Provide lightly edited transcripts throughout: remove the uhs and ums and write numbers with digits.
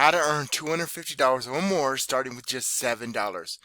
How to earn $250 or more starting with just $7.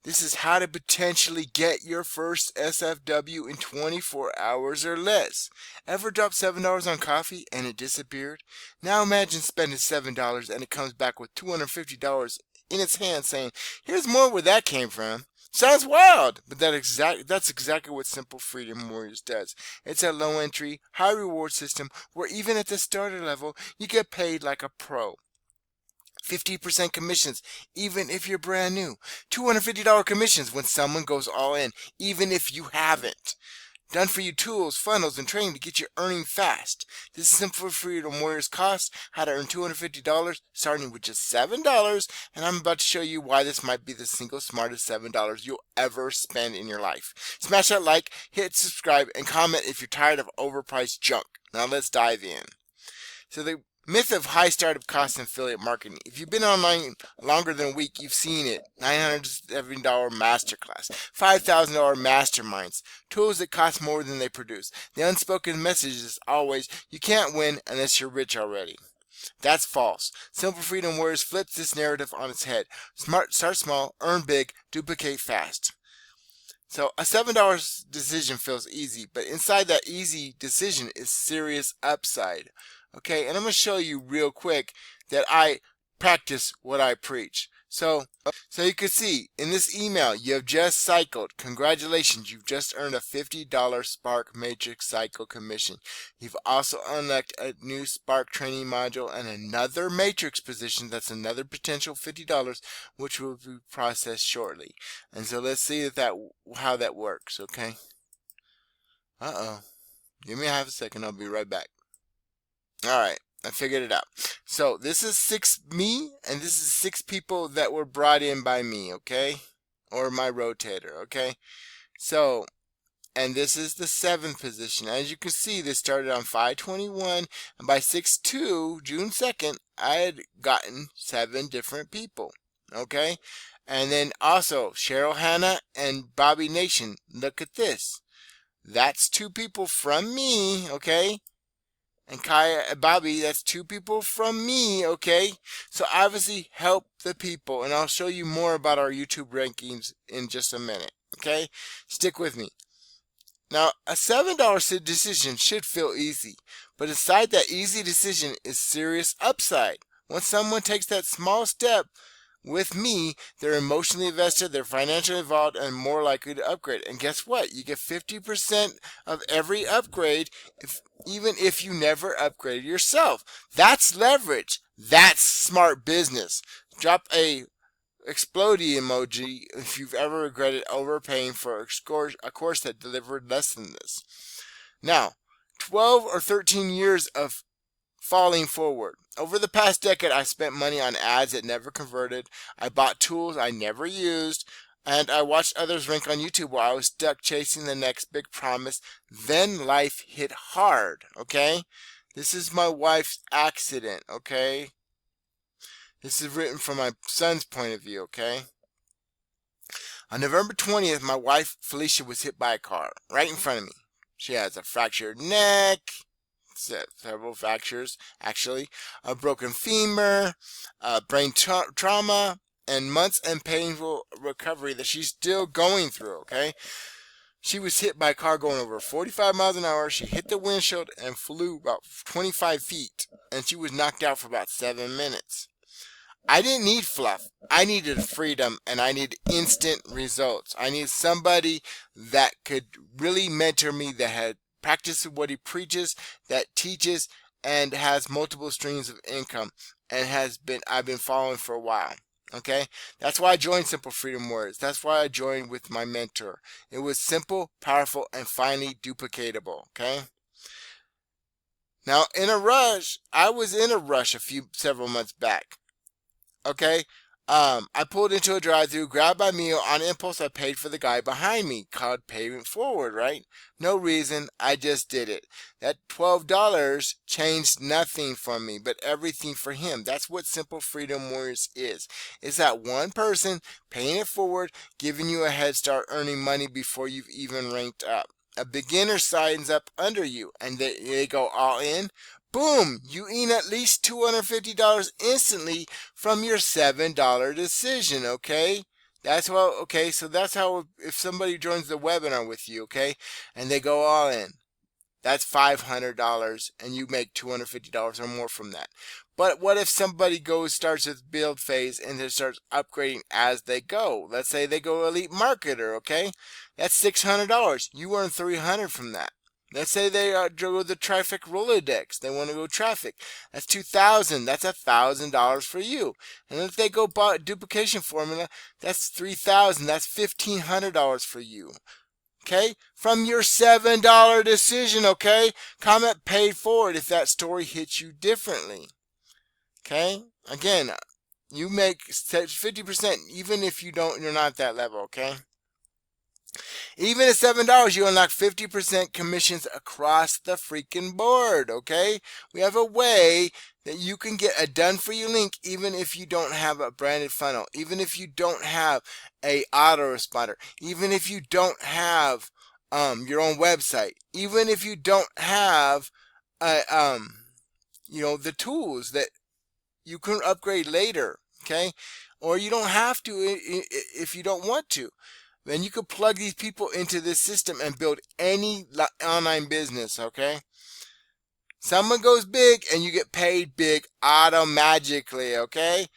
This is how to potentially get your first SFW in 24 hours or less. Ever dropped $7 on coffee and it disappeared? Now imagine spending $7 and it comes back with $250 in its hand saying, here's more where that came from. Sounds wild, but that's exactly what Simple Freedom Warriors does. It's a low entry, high reward system where even at the starter level, you get paid like a pro. 50% commissions, even if you're brand new. $250 commissions when someone goes all in, even if you haven't. Done for you tools, funnels, and training to get you earning fast. This is Simple Freedom Warriors cost, how to earn $250 starting with just $7, and I'm about to show you why this might be the single smartest $7 you'll ever spend in your life. Smash that like, hit subscribe, and comment if you're tired of overpriced junk. Now let's dive in. So the myth of high startup costs in affiliate marketing. If you've been online longer than a week, you've seen it. $970 masterclass, $5,000 masterminds, tools that cost more than they produce. The unspoken message is always, you can't win unless you're rich already. That's false. Simple Freedom Warriors flips this narrative on its head. Start small, earn big, duplicate fast. So a $7 decision feels easy, but inside that easy decision is serious upside. Okay, and I'm going to show you real quick that I practice what I preach. So you can see in this email you have just cycled. Congratulations, you've just earned a $50 Spark Matrix Cycle commission. You've also unlocked a new Spark training module and another Matrix position. That's another potential $50, which will be processed shortly. And so let's see how that works. Okay. Give me half a second. I'll be right back. Alright, I figured it out. So this is me, and this is 6 people that were brought in by me, okay? Or my rotator, okay? So, and this is the 7th position. As you can see, this started on 5/21, and by 6/2, June 2nd, I had gotten 7 different people, okay? And then also, Cheryl Hanna and Bobby Nation, look at this. That's 2 people from me, okay? And Kaya and Bobby, that's 2 people from me, okay? So obviously help the people, and I'll show you more about our YouTube rankings in just a minute, okay? Stick with me. Now, a $7 decision should feel easy, but inside that easy decision is serious upside. Once someone takes that small step with me, they're emotionally invested, they're financially involved, and more likely to upgrade. And guess what? You get 50% of every upgrade, even if you never upgraded yourself. That's leverage. That's smart business. Drop a explodey emoji if you've ever regretted overpaying for a course that delivered less than this. Now, 12 or 13 years of falling forward. Over the past decade, I spent money on ads that never converted. I bought tools I never used. And I watched others rank on YouTube while I was stuck chasing the next big promise. Then life hit hard, okay? This is my wife's accident, okay? This is written from my son's point of view, okay? On November 20th, my wife, Felicia, was hit by a car right in front of me. She has a fractured neck, several fractures, actually, a broken femur, brain trauma, and months and painful recovery that she's still going through, okay? She was hit by a car going over 45 miles an hour. She hit the windshield and flew about 25 feet, and she was knocked out for about 7 minutes. I didn't need fluff. I needed freedom, and I needed instant results. I needed somebody that could really mentor me, that had practiced what he preaches, that teaches, and has multiple streams of income, and I've been following for a while. Okay, that's why I joined Simple Freedom Warriors. That's why I joined with my mentor. It was simple, powerful, and finally duplicatable. Okay. Now, I was in a rush several months back. Okay, I pulled into a drive-thru, grabbed my meal. On impulse, I paid for the guy behind me, called payment forward, right? No reason, I just did it. That $12 changed nothing for me, but everything for him. That's what Simple Freedom Warriors is. It's that one person paying it forward, giving you a head start, earning money before you've even ranked up. A beginner signs up under you, and they go all in. boom, you earn at least $250 instantly from your $7 decision, okay? That's how, okay, so that's how, if somebody joins the webinar with you, okay, and they go all in, that's $500 and you make $250 or more from that. But what if somebody starts with build phase and then starts upgrading as they go? Let's say they go elite marketer, okay? That's $600. You earn $300 from that. Let's say they go the traffic Rolodex. They want to go traffic. That's $2,000. That's $1,000 for you. And if they go duplication formula, that's $3,000. That's $1,500 for you. Okay, from your $7 decision. Okay, comment paid forward if that story hits you differently. Okay, again, you make 50% even if you're not at that level. Okay, even at $7 you unlock 50% commissions across the freaking board. Okay, we have a way that you can get a done for you link even if you don't have a branded funnel, even if you don't have a autoresponder, even if you don't have your own website, even if you don't have the tools that you can upgrade later. Okay, or you don't have to if you don't want to. Then you could plug these people into this system and build any online business. Okay, someone goes big and you get paid big automatically. Okay,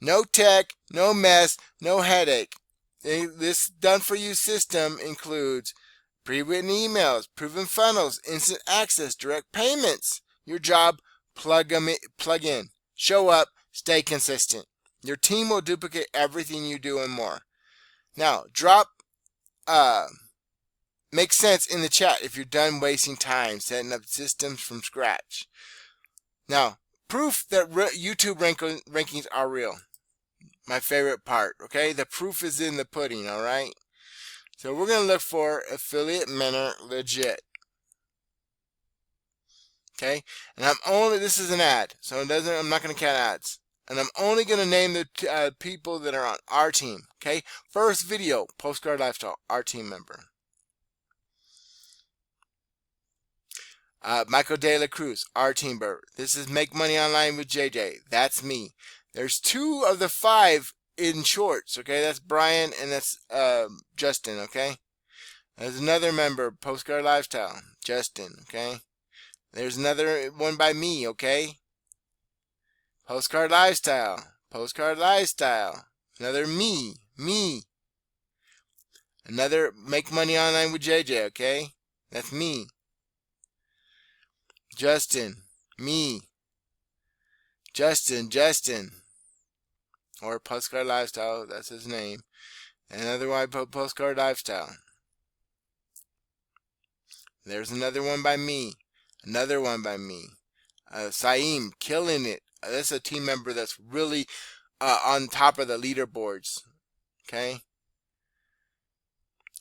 no tech, no mess, no headache. This done for you system includes pre-written emails, proven funnels, instant access, direct payments. Your job, plug in, show up, stay consistent. Your team will duplicate everything you do and more. Now, make sense in the chat if you're done wasting time setting up systems from scratch. Now, proof that YouTube rankings are real. My favorite part, okay? The proof is in the pudding, all right? So we're going to look for affiliate mentor legit. Okay? And this is an ad, so I'm not going to count ads. And I'm only going to name the people that are on our team. Okay? First video, Postcard Lifestyle, our team member. Michael De La Cruz, our team member. This is Make Money Online with JJ. That's me. There's 2 of the 5 in shorts. Okay? That's Brian and that's Justin. Okay? There's another member, Postcard Lifestyle, Justin. Okay? There's another one by me. Okay? Postcard Lifestyle. Postcard Lifestyle. Another me. Another Make Money Online with JJ, okay? That's me. Justin. Me. Justin. Or Postcard Lifestyle. That's his name. Another one by Postcard Lifestyle. There's another one by me. Another one by me. Saeem, killing it. That's a team member that's really on top of the leaderboards. Okay?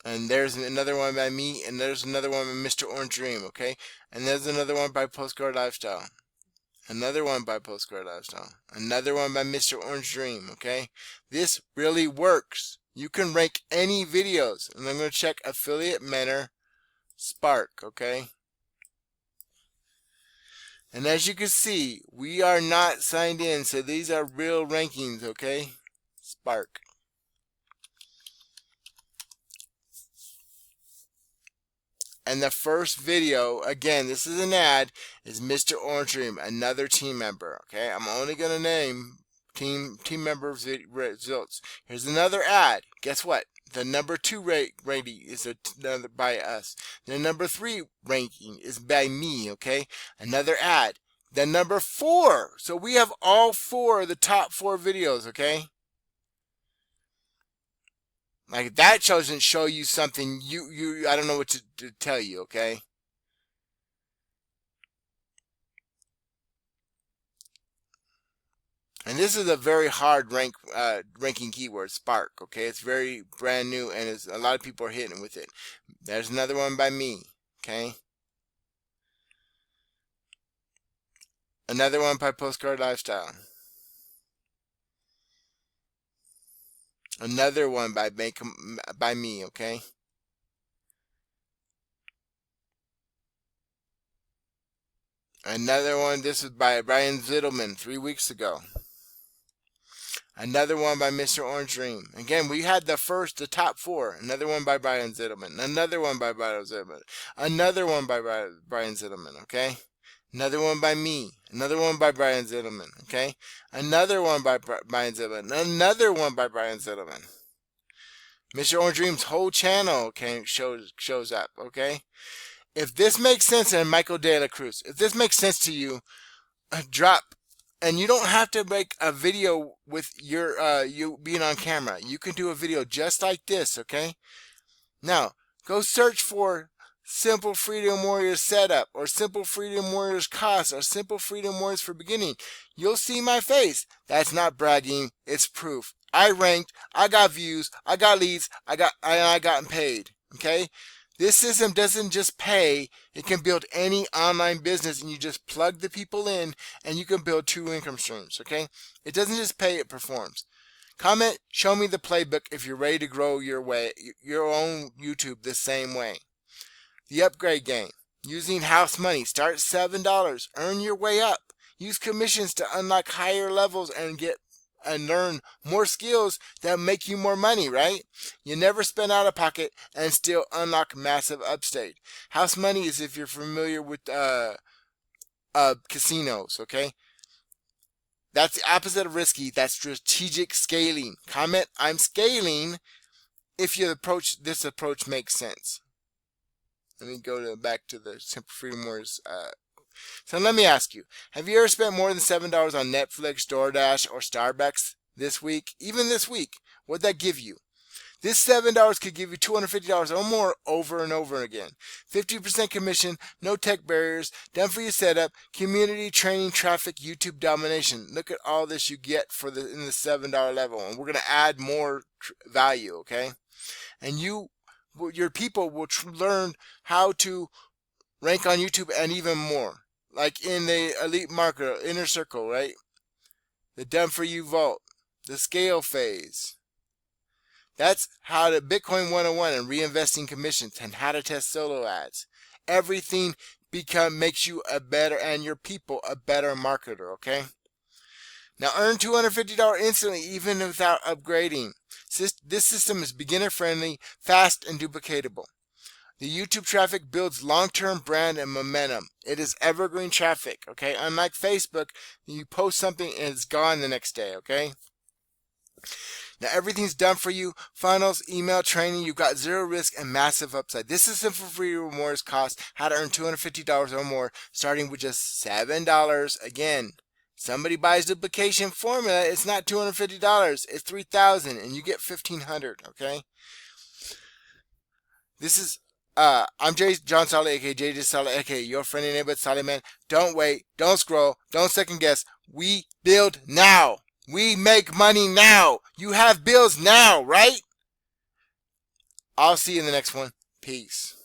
And there's another one by me, and there's another one by Mr. Orange Dream, okay? And there's another one by Postcard Lifestyle. Another one by Postcard Lifestyle. Another one by Mr. Orange Dream, okay? This really works. You can rank any videos. And I'm going to check Affiliate Mentor Spark, okay? And as you can see, we are not signed in, so these are real rankings, okay? Spark. And the first video, again, this is an ad, is Mr. Orange Dream, another team member, okay? I'm only going to name team member results. Here's another ad. Guess what? The number 2 rating is by us. The number 3 ranking is by me, okay? Another ad. The number 4. So we have all 4 of the top 4 videos, okay? Like that doesn't show you something I don't know what to tell you, okay? And this is a very hard ranking keyword, Spark, okay? It's very brand new and a lot of people are hitting with it. There's another one by me, okay? Another one by Postcard Lifestyle. Another one by me, okay? Another one, this was by Brian Zittleman 3 weeks ago. Another one by Mr. Orange Dream. Again, we had the top 4. Another one by Brian Zittleman. Another one by Brian Zittleman. Another one by Brian Zittleman, okay? Another one by me. Another one by Brian Zittleman, okay? Another one by Brian Zittleman. Another one by Brian Zittleman. Mr. Orange Dream's whole channel, okay, shows up, okay? If this makes sense, and Michael De La Cruz, if this makes sense to you, drop. And you don't have to make a video with your you being on camera. You can do a video just like this, okay? Now, go search for Simple Freedom Warriors Setup, or Simple Freedom Warriors Cost, or Simple Freedom Warriors for Beginning. You'll see my face. That's not bragging, it's proof. I ranked, I got views, I got leads, I gotten paid, okay? This system doesn't just pay, it can build any online business, and you just plug the people in and you can build 2 income streams, okay? It doesn't just pay, it performs. Comment, show me the playbook if you're ready to grow your own YouTube the same way. The upgrade game. Using house money. Start at $7. Earn your way up. Use commissions to unlock higher levels and learn more skills that make you more money, right? You never spend out of pocket and still unlock massive upstate. House money is if you're familiar with casinos, okay? That's the opposite of risky. That's strategic scaling. Comment, I'm scaling, if this approach makes sense. Let me go back to the Simple Freedom Wars. So let me ask you, have you ever spent more than $7 on Netflix, DoorDash, or Starbucks this week? Even this week, what'd that give you? This $7 could give you $250 or more over and over again. 50% commission, no tech barriers, done for you setup, community, training, traffic, YouTube domination. Look at all this you get in the $7 level, and we're going to add more value, okay? And your people will learn how to rank on YouTube and even more. Like in the Elite Marketer, Inner Circle, right? The Done For You Vault, the Scale Phase. That's how to Bitcoin 101 and reinvesting commissions and how to test solo ads. Everything makes you a better, and your people a better marketer, okay? Now earn $250 instantly even without upgrading. This system is beginner friendly, fast, and duplicatable. The YouTube traffic builds long-term brand and momentum. It is evergreen traffic, okay? Unlike Facebook, you post something and it's gone the next day, okay? Now everything's done for you. Funnels, email, training. You've got zero risk and massive upside. This is Simple Freedom Warriors Cost. How to earn $250 or more, starting with just $7. Again, somebody buys duplication formula, it's not $250. It's $3,000, and you get $1,500. Okay. This is I'm John Solid, aka JJ Solid, aka your friendly neighborhood Solid Man. Don't wait. Don't scroll. Don't second guess. We build now. We make money now. You have bills now, right? I'll see you in the next one. Peace.